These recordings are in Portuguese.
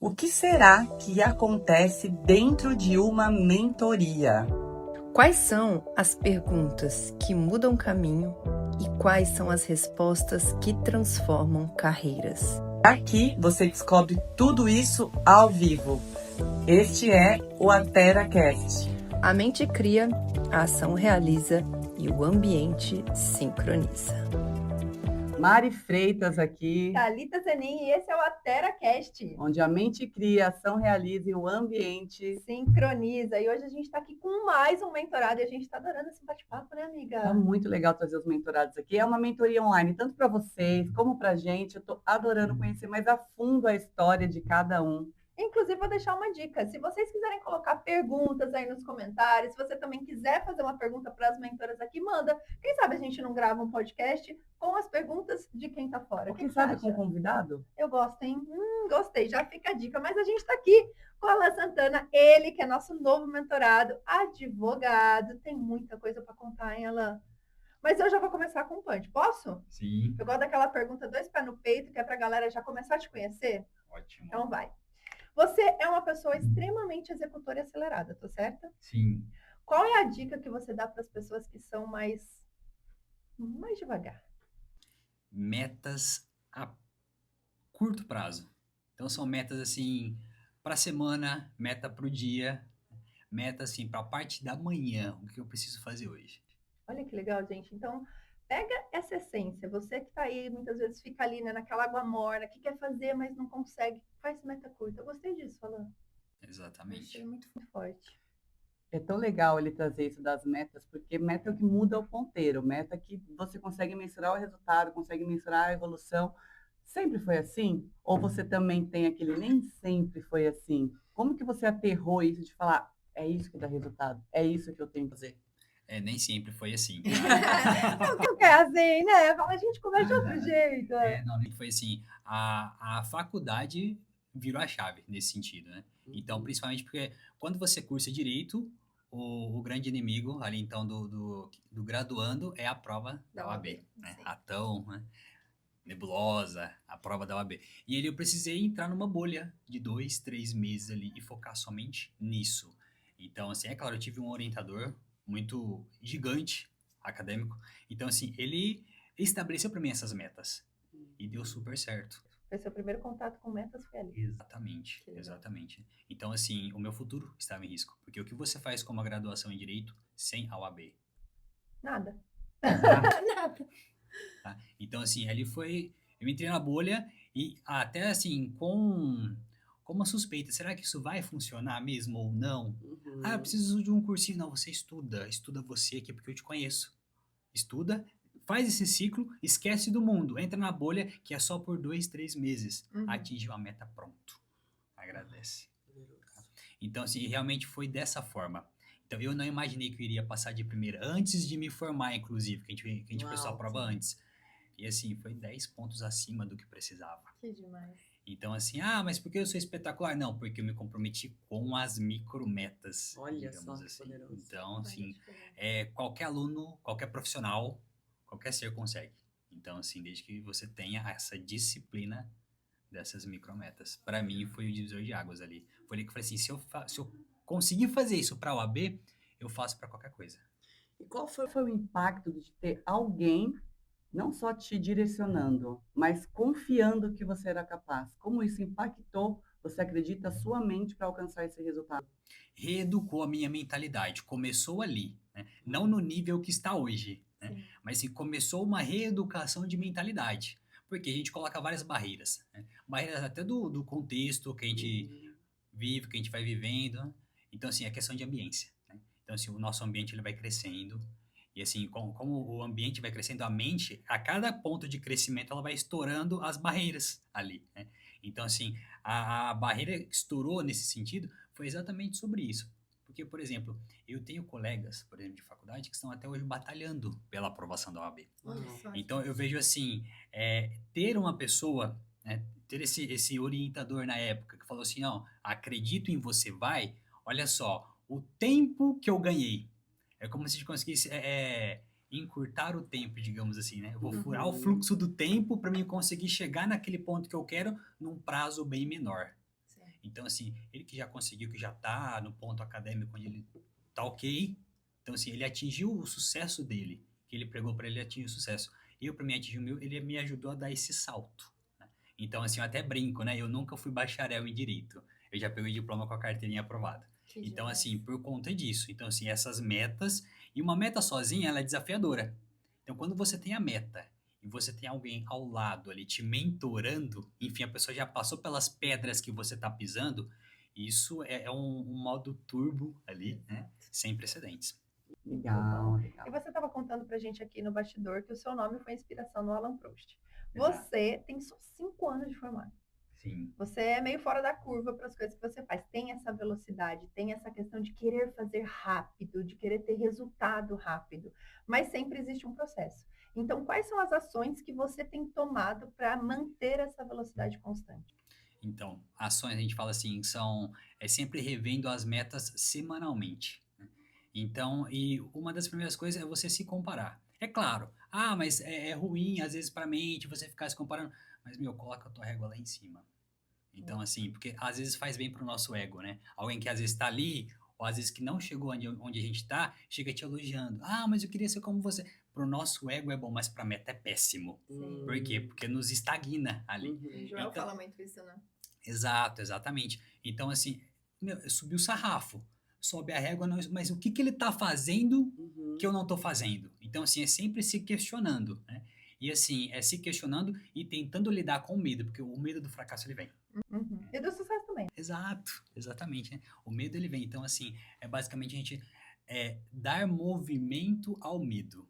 O que será que acontece dentro de uma mentoria? Quais são as perguntas que mudam caminho e quais são as respostas que transformam carreiras? Aqui você descobre tudo isso ao vivo. Este é o AteraCast. A mente cria, a ação realiza e o ambiente sincroniza. Mari Freitas aqui, Thalita Zenin e esse é o AteraCast. onde a mente cria, a ação realiza e o ambiente Sincroniza. E hoje a gente está aqui com mais um mentorado e a gente está adorando esse bate-papo, né, amiga? Tá muito legal trazer os mentorados aqui. É uma mentoria online, tanto para vocês como para a gente. Eu estou adorando conhecer mais a fundo a história de cada um. Inclusive, vou deixar uma dica. Se vocês quiserem colocar perguntas aí nos comentários, se você também quiser fazer uma pergunta para as mentoras aqui, manda. Quem sabe a gente não grava um podcast com as perguntas de quem está fora. Ou Que quem você sabe acha? com convidado? Eu gosto, hein? Gostei, já fica a dica. Mas a gente está aqui com o Alan Santana, ele que é nosso novo mentorado, advogado. Tem muita coisa para contar, hein, Alan? Mas eu já vou começar com um punch. Posso? Sim, Eu gosto daquela pergunta 2 pés no peito, que é para a galera já começar a te conhecer. ótimo. Então vai. Você é uma pessoa extremamente executora e acelerada, tô certa? Sim. Qual é a dica que você dá para as pessoas que são mais devagar? Metas a curto prazo. Então são metas assim para a semana, meta para o dia, meta assim para a parte da manhã, o que eu preciso fazer hoje. Olha que legal, gente. Então, pega essa essência. Você que está aí, muitas vezes fica ali, né, naquela água morna, que quer fazer, mas não consegue. Faz meta curta. Eu gostei disso, falando. Exatamente. Achei muito forte. É tão legal ele trazer isso das metas, porque meta é o que muda o ponteiro, meta é que você consegue mensurar o resultado, consegue mensurar a evolução. Sempre foi assim? Ou você também tem aquele nem sempre foi assim? Como que você aterrou isso de falar, é isso que dá resultado, é isso que eu tenho que fazer? Nem sempre foi assim. Não quer assim, né? A gente conversa de outro jeito. Não, nem foi assim. A faculdade virou a chave nesse sentido, né? Então, principalmente porque quando você cursa direito, o grande inimigo ali então do graduando é a prova da OAB, né? Sim. A tão, né? Nebulosa, a prova da OAB. E eu precisei entrar numa bolha de 2, 3 meses ali e focar somente nisso. Então, assim, é claro, eu tive um orientador muito gigante, acadêmico. Então, assim, ele estabeleceu para mim essas metas. E deu super certo. Foi seu primeiro contato com metas, foi ali. Exatamente, Que legal. exatamente. Então, assim, o meu futuro estava em risco. Porque o que você faz com uma graduação em Direito sem a OAB? Nada. Nada. Nada. Tá? Então, assim, ali foi... Eu entrei na bolha e até, assim, com uma suspeita. Será que isso vai funcionar mesmo ou não? Ah, eu preciso de um cursinho. Não, você estuda. Estuda você aqui porque eu te conheço. Estuda, faz esse ciclo, esquece do mundo. Entra na bolha que é só por 2, 3 meses. Atingiu a meta, pronto. Agradece. Então, assim, realmente foi dessa forma. Então, eu não imaginei que eu iria passar de primeira, antes de me formar, inclusive, que a gente fez a prova antes. E, assim, foi 10 pontos acima do que precisava. Que demais. Então, assim, mas por que eu sou espetacular? Não, porque eu me comprometi com as micrometas, Olha digamos só que assim. poderoso. Então, assim, qualquer aluno, qualquer profissional, qualquer ser consegue. Então, assim, desde que você tenha essa disciplina dessas micrometas. Para mim, foi o divisor de águas ali. Foi ali que eu falei assim, se eu conseguir fazer isso para a OAB, eu faço para qualquer coisa. E qual foi o impacto de ter alguém não só te direcionando, mas confiando que você era capaz? Como isso impactou, você acredita, a sua mente para alcançar esse resultado? Reeducou a minha mentalidade. Começou ali, né? Não no nível que está hoje, né? Mas assim, começou uma reeducação de mentalidade. Porque a gente coloca várias barreiras, né? Barreiras até do contexto que a gente vive, que a gente vai vivendo, né? Então, assim, é questão de ambiência, né? Então, assim, o nosso ambiente ele vai crescendo. E assim, como o ambiente vai crescendo, a mente, a cada ponto de crescimento, ela vai estourando as barreiras ali, né? Então, assim, a barreira que estourou nesse sentido foi exatamente sobre isso. Porque, por exemplo, eu tenho colegas, por exemplo, de faculdade, que estão até hoje batalhando pela aprovação da OAB. Então, eu vejo assim, ter uma pessoa, né, ter esse orientador na época que falou assim, não, acredito em você, vai, olha só, o tempo que eu ganhei, é como se a gente conseguisse encurtar o tempo, digamos assim, né? Eu vou furar o fluxo do tempo para mim conseguir chegar naquele ponto que eu quero num prazo bem menor. Então, assim, ele que já conseguiu, que já tá no ponto acadêmico onde ele tá ok. Então, assim, ele atingiu o sucesso dele, que ele pregou para ele atingir o sucesso. Eu, para mim, atingir o meu, ele me ajudou a dar esse salto, né? Então, assim, eu até brinco, né? Eu nunca fui bacharel em direito. Eu já peguei diploma com a carteirinha aprovada. Que Então, demais. assim, por conta disso. Então, assim, essas metas... E uma meta sozinha, ela é desafiadora. Então, quando você tem a meta e você tem alguém ao lado ali te mentorando, enfim, a pessoa já passou pelas pedras que você está pisando, isso é um modo turbo ali, né? Sem precedentes. Legal, E legal. você estava contando pra gente aqui no bastidor que o seu nome foi inspiração no Alan Proust. Exato. Você tem só 5 anos de formado. Sim. Você é meio fora da curva para as coisas que você faz. Tem essa velocidade, tem essa questão de querer fazer rápido, de querer ter resultado rápido. Mas sempre existe um processo. Então, quais são as ações que você tem tomado para manter essa velocidade constante? Então, ações, a gente fala assim, é sempre revendo as metas semanalmente, né? Então, e uma das primeiras coisas é você se comparar. É claro, mas é ruim, às vezes, para a mente, você ficar se comparando. Mas, coloca a tua régua lá em cima. Então, assim, porque às vezes faz bem pro nosso ego, né? Alguém que às vezes tá ali, ou às vezes que não chegou onde a gente tá, chega te elogiando. Mas eu queria ser como você. Pro nosso ego é bom, mas pra meta é péssimo. Sim. Por quê? Porque nos estagna ali. O Joel Então- fala muito isso, né? Exato, exatamente. Então, assim, subiu o sarrafo, sobe a régua, mas o que ele tá fazendo que eu não tô fazendo? Então, assim, é sempre se questionando, né? E, assim, é se questionando e tentando lidar com o medo, porque o medo do fracasso, ele vem. Uhum. E do sucesso também. Exato, exatamente, né? O medo, ele vem. Então, assim, é basicamente a gente dar movimento ao medo.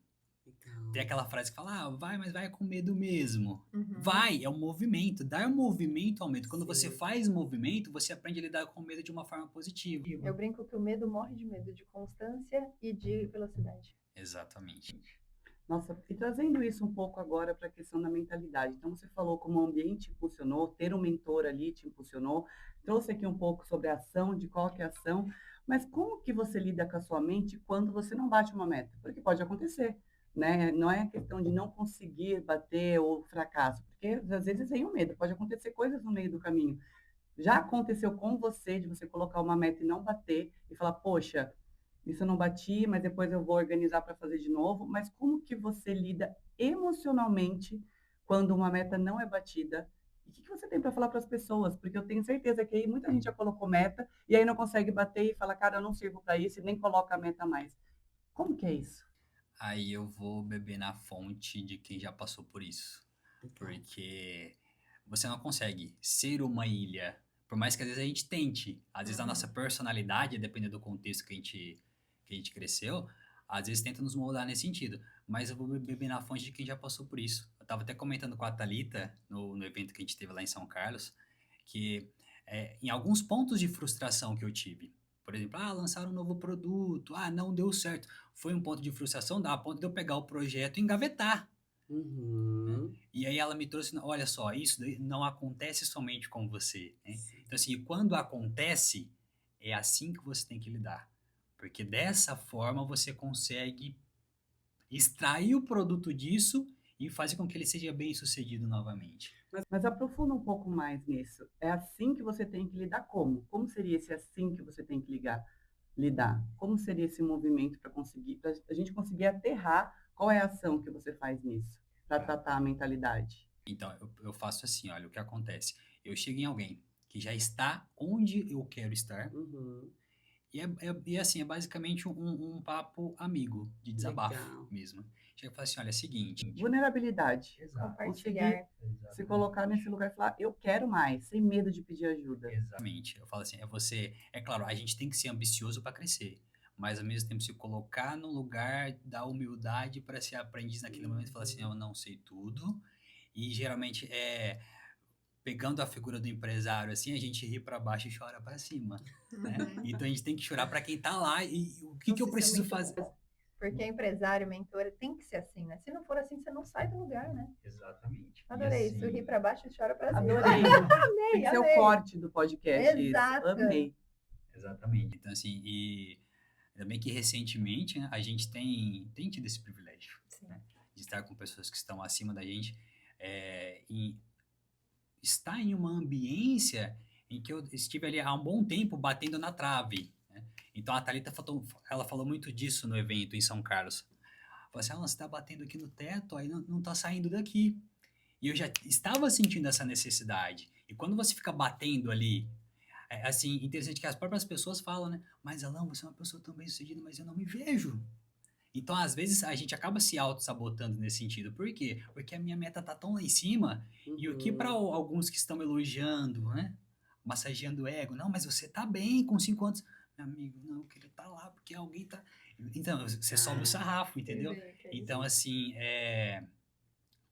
Tem aquela frase que fala, vai, mas vai com medo mesmo. Uhum. Vai, é um movimento, dar movimento ao medo. Quando você Sim. faz movimento, você aprende a lidar com o medo de uma forma positiva. Eu brinco que o medo morre de medo de constância e de velocidade. Exatamente. Nossa, e trazendo isso um pouco agora para a questão da mentalidade. Então, você falou como o ambiente impulsionou, ter um mentor ali te impulsionou, trouxe aqui um pouco sobre a ação, de qual que é a ação, mas como que você lida com a sua mente quando você não bate uma meta? Porque pode acontecer, né? Não é questão de não conseguir bater ou fracasso, porque às vezes vem o medo, pode acontecer coisas no meio do caminho. Já aconteceu com você de você colocar uma meta e não bater e falar, poxa, isso eu não bati, mas depois eu vou organizar para fazer de novo. Mas como que você lida emocionalmente quando uma meta não é batida? E o que você tem para falar para as pessoas? Porque eu tenho certeza que aí muita gente já colocou meta e aí não consegue bater e fala, cara, eu não sirvo para isso e nem coloca a meta mais. Como que é isso? Aí eu vou beber na fonte de quem já passou por isso. Porque você não consegue ser uma ilha. Por mais que às vezes a gente tente. Às vezes a nossa personalidade, dependendo do contexto que a gente cresceu, às vezes tenta nos moldar nesse sentido. Mas eu vou beber na fonte de quem já passou por isso. Eu tava até comentando com a Thalita, no evento que a gente teve lá em São Carlos, que em alguns pontos de frustração que eu tive, por exemplo, lançaram um novo produto, não deu certo. Foi um ponto de frustração, a ponto de eu pegar o projeto e engavetar. E aí ela me trouxe, olha só, isso daí não acontece somente com você, né? Então, assim, quando acontece, é assim que você tem que lidar. Porque dessa forma você consegue extrair o produto disso e fazer com que ele seja bem sucedido novamente. Mas aprofunda um pouco mais nisso. É assim que você tem que lidar como? Como seria esse assim que você tem que lidar? Como seria esse movimento para a gente conseguir aterrar qual é a ação que você faz nisso, para tratar a mentalidade? Então, eu faço assim, olha, o que acontece? Eu chego em alguém que já está onde eu quero estar, e assim, é basicamente um papo amigo, de desabafo Legal. mesmo. Chega e fala assim, olha, é o seguinte... Vulnerabilidade. Compartilhar. Se colocar nesse lugar e falar, eu quero mais, sem medo de pedir ajuda. Exatamente. Eu falo assim, é claro, a gente tem que ser ambicioso para crescer, mas ao mesmo tempo se colocar no lugar da humildade para ser aprendiz naquele momento e falar assim, eu não sei tudo, e geralmente pegando a figura do empresário assim, a gente ri para baixo e chora para cima, né? Então a gente tem que chorar para quem tá lá e o que eu preciso fazer. Porque empresário, mentor, tem que ser assim, né? Se não for assim, você não sai do lugar, né? Exatamente. Adorei assim, isso, ri pra baixo e chora pra cima. Adorei. Tem que ser o amei. corte do podcast. Exato. Isso. Amei. Exatamente. Então, assim, e ainda bem que recentemente, né, a gente tem tido esse privilégio, né, de estar com pessoas que estão acima da gente, e estar em uma ambiência em que eu estive ali há um bom tempo batendo na trave, né? Então a Thalita ela falou muito disso no evento em São Carlos. Falou assim, você está batendo aqui no teto, aí não está saindo daqui. E eu já estava sentindo essa necessidade. E quando você fica batendo ali, assim, interessante que as próprias pessoas falam, né? Mas, Alan, você é uma pessoa tão bem-sucedida, mas eu não me vejo. Então, às vezes, a gente acaba se auto-sabotando nesse sentido. Por quê? Porque a minha meta tá tão lá em cima, e o que para alguns que estão elogiando, né? Massageando o ego. Não, mas você tá bem com 5 anos. Meu amigo, não, eu queria estar lá, porque alguém tá... Então, você sobe o sarrafo, entendeu? Então, assim,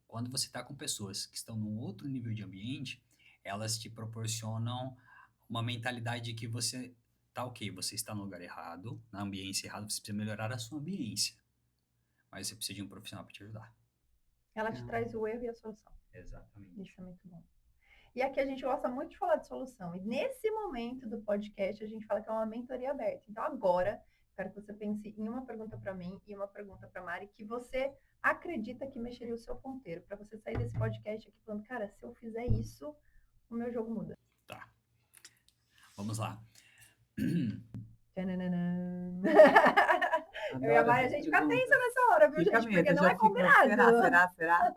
quando você está com pessoas que estão num outro nível de ambiente, elas te proporcionam uma mentalidade de que você tá ok, você está no lugar errado, na ambiência errada, você precisa melhorar a sua ambiência. Mas você precisa de um profissional para te ajudar. Ela te traz o erro e a solução. Exatamente. Isso é muito bom. E aqui a gente gosta muito de falar de solução. E nesse momento do podcast, a gente fala que é uma mentoria aberta. Então agora, quero que você pense em uma pergunta para mim e uma pergunta para Mari que você acredita que mexeria o seu ponteiro. Para você sair desse podcast aqui falando, cara, se eu fizer isso, o meu jogo muda. Tá. Vamos lá. Tchananã. Adoro Eu e a Mari, a essas gente fica perguntas. tensa nessa hora, viu, Fica gente? mesmo, Porque não já é fica, combinado. será?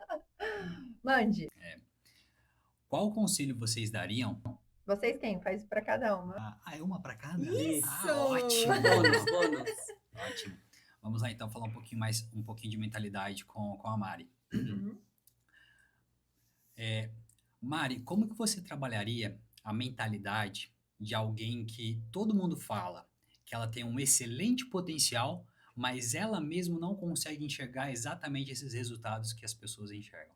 Mande. Qual conselho vocês dariam? Vocês quem? Faz para cada uma. É uma para cada? Isso! Ótimo! Bônus. Ótimo. Vamos lá, então, falar um pouquinho de mentalidade com a Mari. Uhum. Mari, como que você trabalharia a mentalidade de alguém que todo mundo fala que ela tem um excelente potencial, mas ela mesma não consegue enxergar exatamente esses resultados que as pessoas enxergam?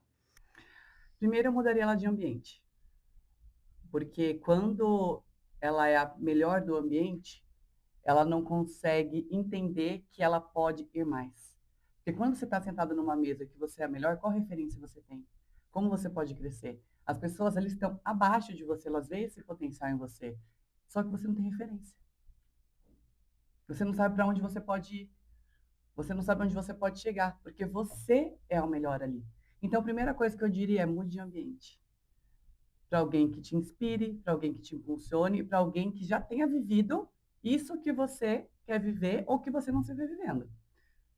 Primeiro, eu mudaria ela de ambiente. Porque quando ela é a melhor do ambiente, ela não consegue entender que ela pode ir mais. Porque quando você está sentado numa mesa que você é a melhor, qual referência você tem? Como você pode crescer? As pessoas, elas estão abaixo de você, elas veem esse potencial em você. Só que você não tem referência. Você não sabe para onde você pode ir. Você não sabe onde você pode chegar, porque você é o melhor ali. Então, a primeira coisa que eu diria é mude de ambiente. Para alguém que te inspire, para alguém que te impulsione, para alguém que já tenha vivido isso que você quer viver ou que você não se vê vivendo,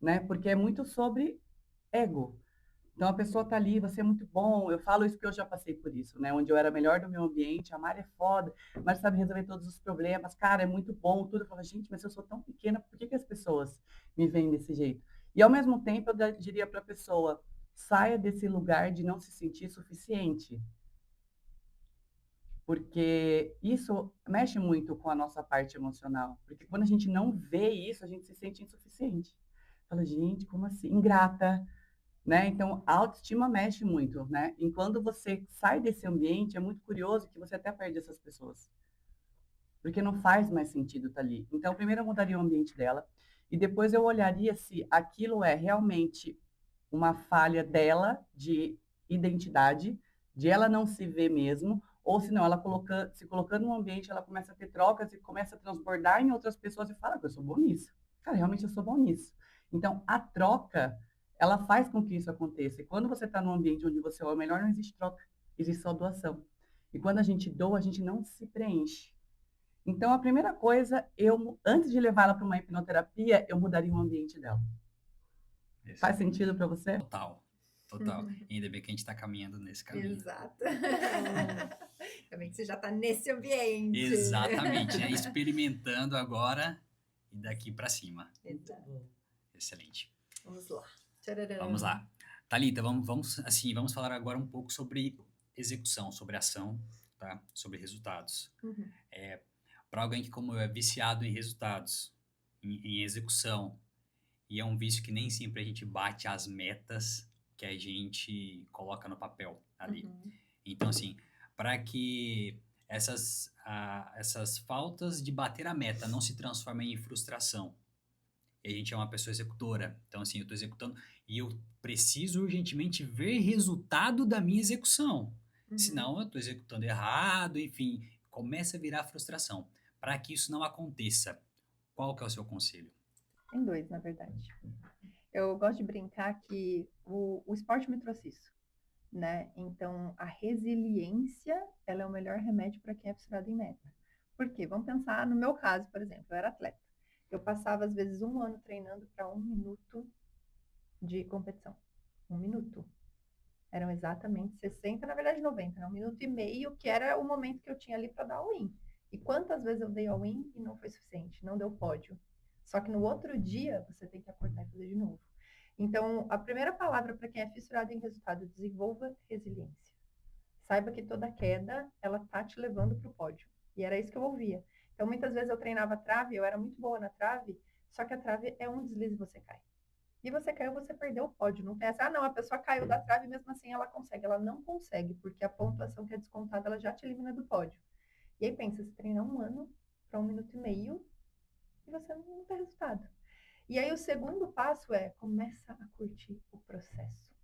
né? Porque é muito sobre ego. Então a pessoa tá ali, você é muito bom. Eu falo isso porque eu já passei por isso, né? Onde eu era melhor do meu ambiente, a Mari é foda, a Mari sabe resolver todos os problemas, cara, é muito bom, tudo. Eu falo, gente, mas eu sou tão pequena, por que as pessoas me veem desse jeito? E ao mesmo tempo eu diria para a pessoa, saia desse lugar de não se sentir suficiente. Porque isso mexe muito com a nossa parte emocional. Porque quando a gente não vê isso, a gente se sente insuficiente. Fala, gente, como assim? Ingrata, né? Então, a autoestima mexe muito, né? E quando você sai desse ambiente, é muito curioso que você até perde essas pessoas. Porque não faz mais sentido estar ali. Então, primeiro eu mudaria o ambiente dela. E depois eu olharia se aquilo é realmente uma falha dela de identidade, de ela não se ver mesmo, ou se não, ela se colocando no ambiente, ela começa a ter trocas e começa a transbordar em outras pessoas e fala que eu sou bom nisso. Cara, realmente eu sou bom nisso. Então, a troca, ela faz com que isso aconteça. E quando você está num ambiente onde você é o melhor, não existe troca, existe só doação. E quando a gente doa, a gente não se preenche. Então, a primeira coisa, antes de levá-la para uma hipnoterapia, eu mudaria o ambiente dela. Faz sentido para você? Total. E ainda bem que a gente está caminhando nesse caminho. Exato. Também que você já está nesse ambiente. Exatamente, né? Experimentando agora e daqui para cima. Exato. Excelente. Vamos lá. Tcharam. Vamos lá. Thalita, vamos falar agora um pouco sobre execução, sobre ação, tá? Sobre resultados. Uhum. Para alguém que, como eu, é viciado em resultados, em execução, e é um vício que nem sempre a gente bate as metas que a gente coloca no papel ali. Uhum. Então, assim, para que essas faltas de bater a meta não se transformem em frustração, e a gente é uma pessoa executora. Então, assim, eu estou executando e eu preciso urgentemente ver resultado da minha execução. Uhum. Senão, eu estou executando errado, enfim, começa a virar frustração. Para que isso não aconteça, qual que é o seu conselho? Tem 2, na verdade. Eu gosto de brincar que o esporte me trouxe isso. né? Então, a resiliência, ela é o melhor remédio para quem é fissurado em meta. Por quê? Vamos pensar no meu caso, por exemplo, eu era atleta. Eu passava, às vezes, 1 ano treinando para 1 minuto de competição. 1 minuto. Eram exatamente 60, na verdade 90, né? 1 minuto e meio, que era o momento que eu tinha ali para dar all-in. E quantas vezes eu dei all-in e não foi suficiente, não deu pódio. Só que no outro dia, você tem que acordar e fazer de novo. Então, a primeira palavra para quem é fissurado em resultado, desenvolva resiliência. Saiba que toda queda, ela tá te levando para o pódio. E era isso que eu ouvia. Então, muitas vezes eu treinava trave, eu era muito boa na trave, só que a trave é um deslize e você cai. E você caiu, você perdeu o pódio. Não pensa, ah, não, a pessoa caiu da trave e mesmo assim ela consegue. Ela não consegue, porque a pontuação que é descontada, ela já te elimina do pódio. E aí pensa, você treina 1 ano para 1 minuto e meio e você não tem resultado. E aí o segundo passo é, começa a curtir o processo.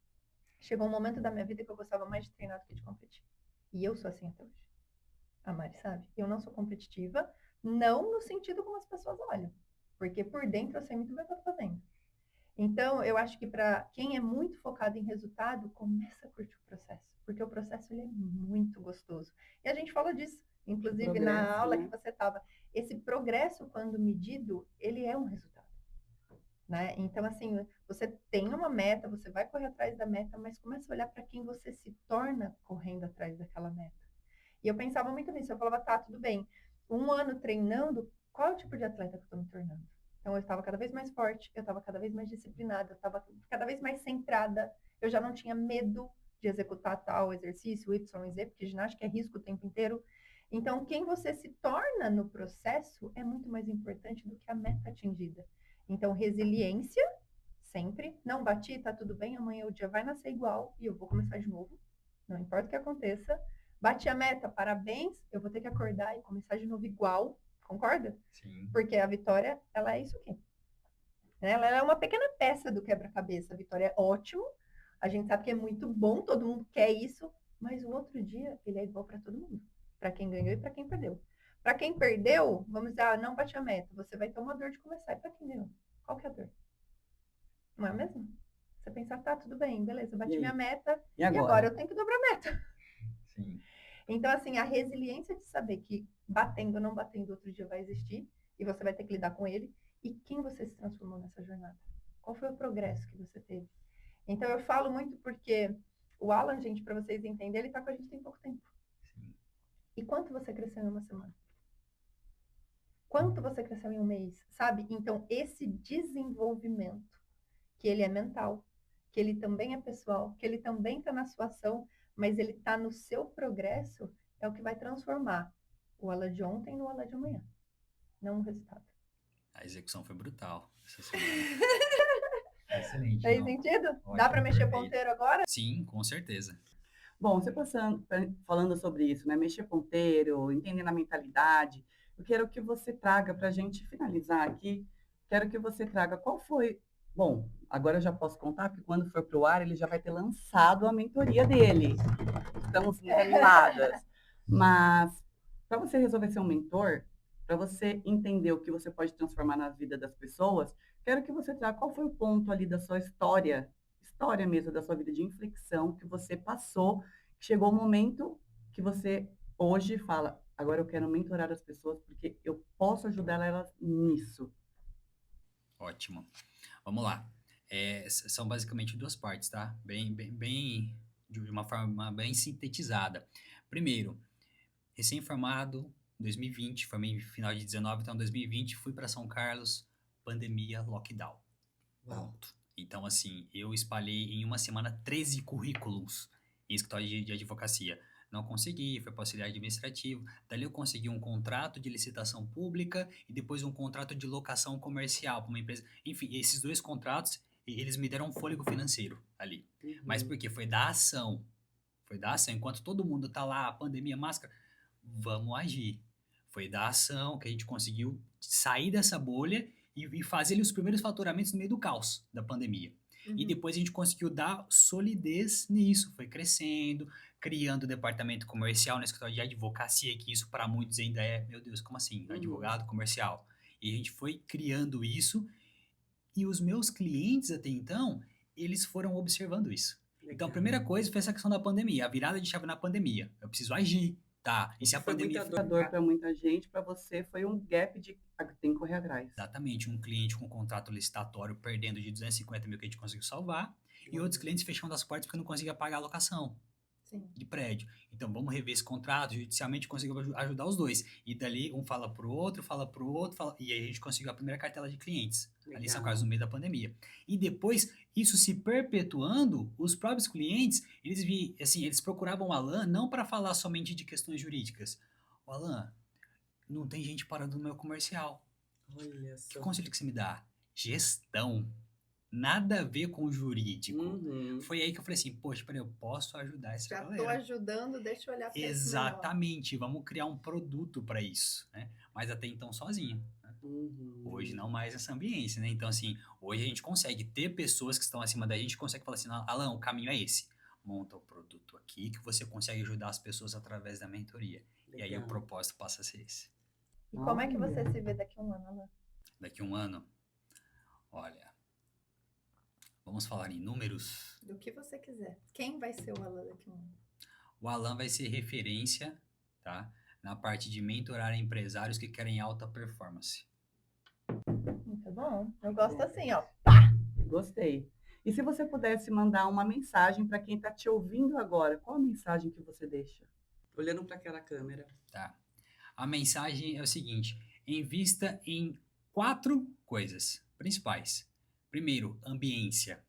Chegou um momento da minha vida que eu gostava mais de treinar do que de competir. E eu sou assim até hoje. A Mari sabe? Eu não sou competitiva, não no sentido como as pessoas olham. Porque por dentro eu sei muito bem o que eu tô fazendo. Então, eu acho que para quem é muito focado em resultado, começa a curtir o processo, porque o processo ele é muito gostoso. E a gente fala disso, inclusive na Progresso, aula né? que você estava. Esse progresso, quando medido, ele é um resultado, né? Então, assim, você tem uma meta, você vai correr atrás da meta, mas começa a olhar para quem você se torna correndo atrás daquela meta. E eu pensava muito nisso, eu falava, tá, tudo bem, 1 ano treinando, qual é o tipo de atleta que eu estou me tornando? Então, eu estava cada vez mais forte, eu estava cada vez mais disciplinada, eu estava cada vez mais centrada, eu já não tinha medo de executar tal exercício, Y e Z, porque ginástica é risco o tempo inteiro. Então, quem você se torna no processo é muito mais importante do que a meta atingida. Então, resiliência, sempre. Não bati, tá tudo bem, amanhã o dia vai nascer igual e eu vou começar de novo. Não importa o que aconteça. Bati a meta, parabéns, eu vou ter que acordar e começar de novo igual. Concorda? Sim. Porque a vitória, ela é isso aqui. Ela é uma pequena peça do quebra-cabeça. A vitória é ótimo, a gente sabe que é muito bom, todo mundo quer isso, mas o outro dia ele é igual para todo mundo, para quem ganhou e para quem perdeu. Para quem perdeu, vamos dizer, ah, não bati a meta, você vai ter uma dor de começar. E para quem ganhou? Qual que é a dor? Não é mesmo? Você pensar, tá, tudo bem, beleza, bati minha meta, E e agora agora? eu tenho que dobrar a meta. Sim. Então, assim, a resiliência de saber que batendo ou não batendo, outro dia vai existir, e você vai ter que lidar com ele, e quem você se transformou nessa jornada? Qual foi o progresso que você teve? Então, eu falo muito porque o Alan, gente, para vocês entenderem, ele tá com a gente tem pouco tempo. Sim. E quanto você cresceu em uma semana? Quanto você cresceu em um mês, sabe? Então, esse desenvolvimento, que ele é mental, que ele também é pessoal, que ele também está na sua ação, mas ele está no seu progresso, é o que vai transformar o Alan de ontem no Alan de amanhã, não o resultado. A execução foi brutal essa semana. Excelente, Fez não. sentido? Ótimo, Dá para mexer perfeito. ponteiro agora? Sim, com certeza. Bom, você falando sobre isso, né? Mexer ponteiro, entendendo a mentalidade, eu quero que você traga para a gente finalizar aqui, quero que você traga qual foi. Bom, agora eu já posso contar que quando for para o ar, ele já vai ter lançado a mentoria dele. Estamos muito animadas. Mas para você resolver ser um mentor, para você entender o que você pode transformar na vida das pessoas, quero que você traga qual foi o ponto ali da sua história mesmo da sua vida de inflexão que você passou, que chegou o momento que você hoje fala, agora eu quero mentorar as pessoas porque eu posso ajudar elas nisso. Ótimo. Vamos lá. São basicamente duas partes, tá? Bem, de uma forma bem sintetizada. Primeiro, recém-formado, 2020, formei no final de 19, então 2020, fui para São Carlos, pandemia, lockdown. Pronto. Então, assim, eu espalhei em uma semana 13 currículos em escritório de advocacia. Não consegui, foi para auxiliar administrativo. Dali eu consegui um contrato de licitação pública e depois um contrato de locação comercial para uma empresa. Enfim, esses dois contratos, eles me deram um fôlego financeiro ali. Mas por quê? Foi da ação. Foi da ação. Enquanto todo mundo tá lá, pandemia, máscara, vamos agir. Foi da ação que a gente conseguiu sair dessa bolha e fazer ali os primeiros faturamentos no meio do caos da pandemia. E depois a gente conseguiu dar solidez nisso, foi crescendo, criando o departamento comercial no escritório de advocacia, que isso para muitos ainda é, meu Deus, como assim? Advogado comercial. E a gente foi criando isso, e os meus clientes até então, eles foram observando isso. Então, a primeira coisa foi essa questão da pandemia, a virada de chave na pandemia. Eu preciso agir, tá? E se a Foi pandemia... muita dor para muita gente, para você foi um gap de tem que correr atrás. Exatamente, um cliente com contrato licitatório perdendo de 250 mil que a gente conseguiu salvar, e outros clientes fechando as portas porque não conseguia pagar a locação Sim. de prédio. Então, vamos rever esse contrato, judicialmente conseguiu ajudar os dois. E dali, um fala pro outro, e aí a gente conseguiu a primeira cartela de clientes. Ali são casos no meio da pandemia. E depois, isso se perpetuando, os próprios clientes, eles procuravam o Alan não para falar somente de questões jurídicas. O Alan, não tem gente parando no meu comercial. Olha Que só. conselho que você me dá? Gestão. Nada a ver com o jurídico. Uhum. Foi aí que eu falei assim, poxa, peraí, eu posso ajudar essa Já galera. tô ajudando, deixa eu olhar para isso melhor. Exatamente, vamos criar um produto para isso, né? Mas até então sozinho. Né? Uhum. Hoje não mais essa ambiência, né? Então, assim, hoje a gente consegue ter pessoas que estão acima da gente, consegue falar assim, Alan, o caminho é esse. Monta o produto aqui que você consegue ajudar as pessoas através da mentoria. Legal. E aí o propósito passa a ser esse. E como é que você se vê daqui a um ano, Alan? Daqui a um ano, olha, vamos falar em números. Do que você quiser. Quem vai ser o Alan daqui a um ano? O Alan vai ser referência, tá? Na parte de mentorar empresários que querem alta performance. Muito bom. Eu gosto assim, ó. Gostei. E se você pudesse mandar uma mensagem para quem está te ouvindo agora, qual a mensagem que você deixa? Olhando para aquela câmera. Tá. A mensagem é o seguinte: invista em 4 coisas principais. Primeiro, ambiência.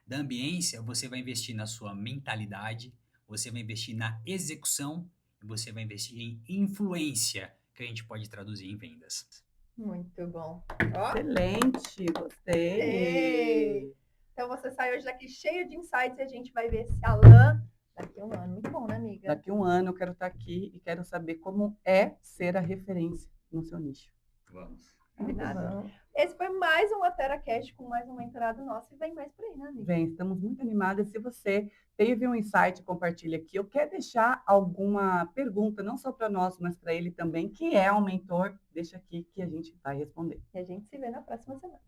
Da ambiência, você vai investir na sua mentalidade, você vai investir na execução e você vai investir em influência, que a gente pode traduzir em vendas. Muito bom. Ó. Excelente, gostei. Ei. Então você sai hoje daqui cheio de insights e a gente vai ver esse Alan daqui a um ano. Muito bom, né, amiga? Daqui a um ano eu quero estar aqui e quero saber como é ser a referência no seu nicho. Vamos. Combinado. Esse foi mais um AteraCast com mais um mentorado nosso e vem mais por aí, né, amiga? Vem, estamos muito animadas. Se você teve um insight, compartilha aqui. Eu quero deixar alguma pergunta, não só para nós, mas para ele também, que é um mentor, deixa aqui que a gente vai responder. E a gente se vê na próxima semana.